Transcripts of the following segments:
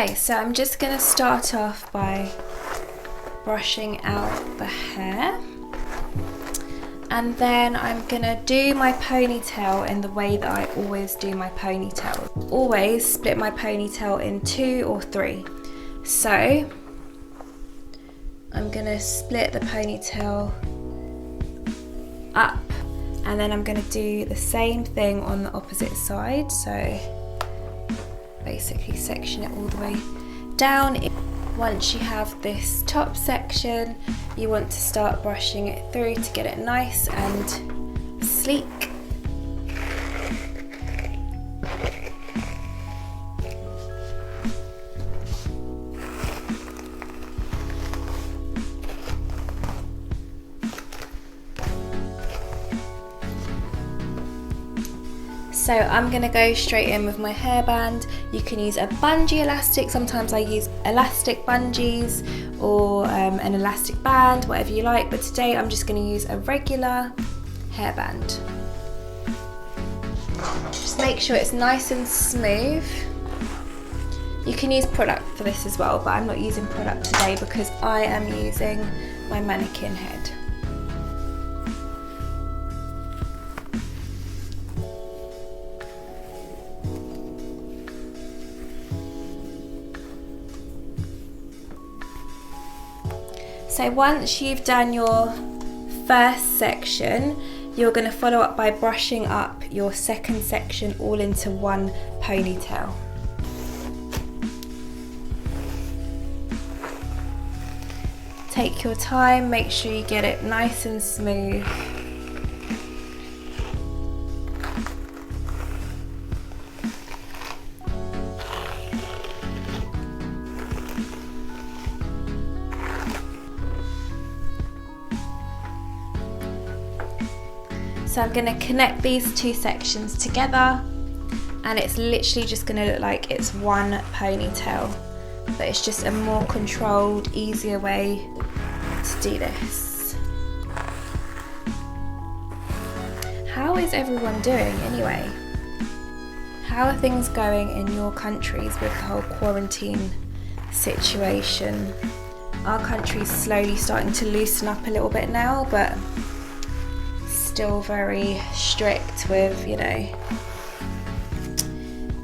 Okay, so I'm just going to start off by brushing out the hair, and then I'm going to do my ponytail in the way that I always do my ponytail. Always split my ponytail in 2 or 3. So I'm going to split the ponytail up, and then I'm going to do the same thing on the opposite side. So basically section it all the way down. Once you have this top section, you want to start brushing it through to get it nice and sleek. So I'm going to go straight in with my hairband. You can use a bungee elastic. Sometimes I use elastic bungees or an elastic band, whatever you like. But today I'm just going to use a regular hairband. Just make sure it's nice and smooth. You can use product for this as well, but I'm not using product today because I am using my mannequin head. So once you've done your first section, you're going to follow up by brushing up your second section all into one ponytail. Take your time, make sure you get it nice and smooth. So I'm going to connect these 2 sections together, and it's literally just going to look like it's one ponytail, but it's just a more controlled, easier way to do this. How is everyone doing anyway? How are things going in your countries with the whole quarantine situation? Our country's slowly starting to loosen up a little bit now, but still very strict with, you know,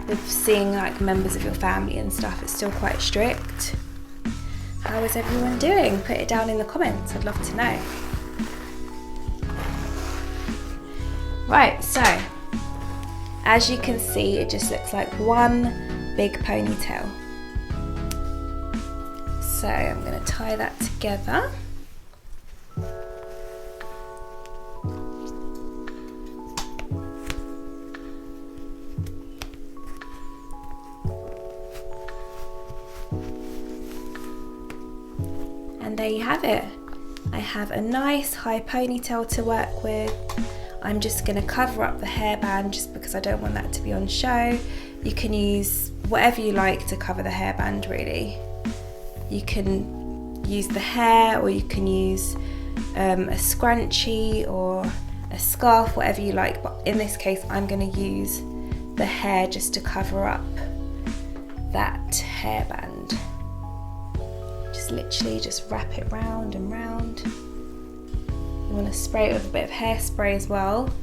with seeing like members of your family and stuff. It's still quite strict. How is everyone doing? Put it down in the comments, I'd love to know. Right, so as you can see, it just looks like one big ponytail. So I'm going to tie that together. And there you have it. I have a nice high ponytail to work with. I'm just going to cover up the hairband just because I don't want that to be on show. You can use whatever you like to cover the hairband really. You can use the hair, or you can use a scrunchie or a scarf, whatever you like, but in this case I'm going to use the hair just to cover up that hairband. Literally just wrap it round and round. You want to spray it with a bit of hairspray as well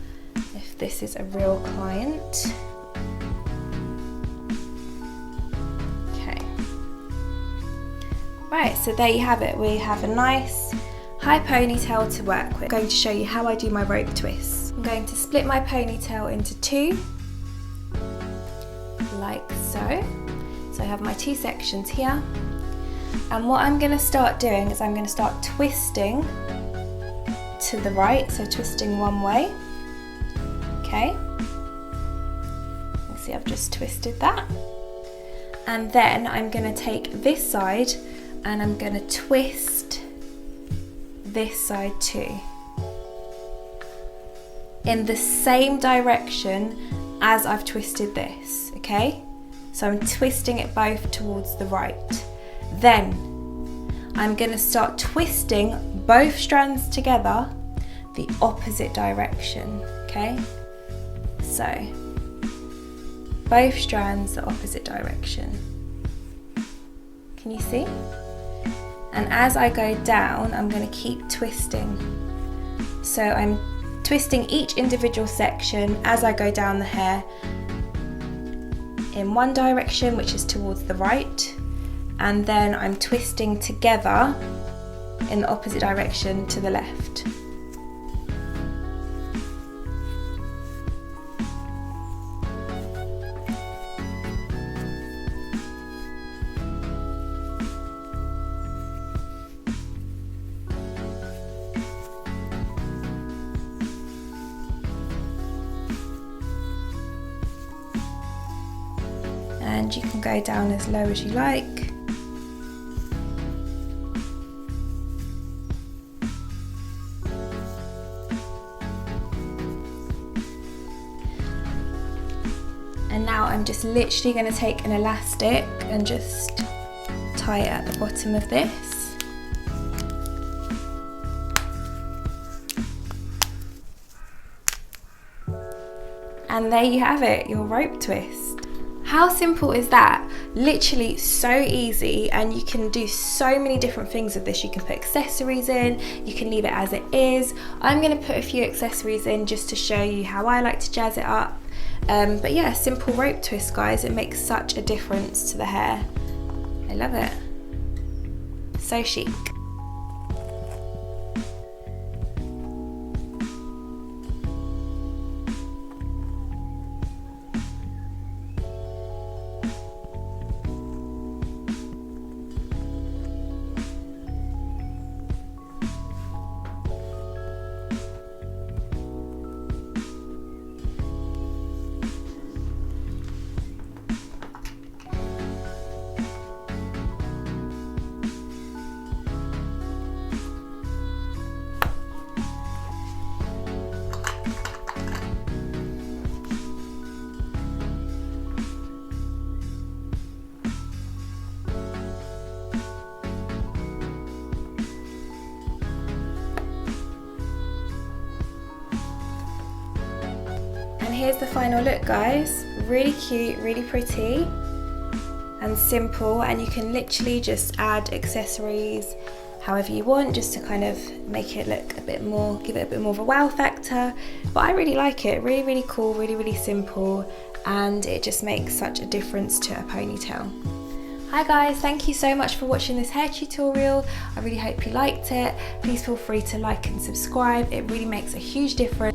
if this is a real client. Okay. Right, so there you have it. We have a nice high ponytail to work with. I'm going to show you how I do my rope twists. I'm going to split my ponytail into 2, like so. So I have my 2 sections here. And what I'm going to start doing is I'm going to start twisting to the right, so twisting one way. Okay. You see I've just twisted that. And then I'm going to take this side and I'm going to twist this side too, in the same direction as I've twisted this, okay? So I'm twisting it both towards the right. Then I'm going to start twisting both strands together the opposite direction, okay? So both strands the opposite direction. Can you see? And as I go down, I'm going to keep twisting. So I'm twisting each individual section as I go down the hair in one direction, which is towards the right, and then I'm twisting together in the opposite direction to the left. And you can go down as low as you like. And now I'm just literally going to take an elastic and just tie it at the bottom of this. And there you have it, your rope twist. How simple is that? Literally so easy, and you can do so many different things with this. You can put accessories in, you can leave it as it is. I'm going to put a few accessories in just to show you how I like to jazz it up. But yeah, simple rope twist, guys. It makes such a difference to the hair. I love it. So chic. And here's the final look, guys. Really cute, really pretty and simple, and you can literally just add accessories however you want, just to kind of make it look a bit more, give it a bit more of a wow factor. But I really like it. Really, really cool, really, really simple, and it just makes such a difference to a ponytail. Hi guys, thank you so much for watching this hair tutorial. I really hope you liked it. Please feel free to like and subscribe. It really makes a huge difference.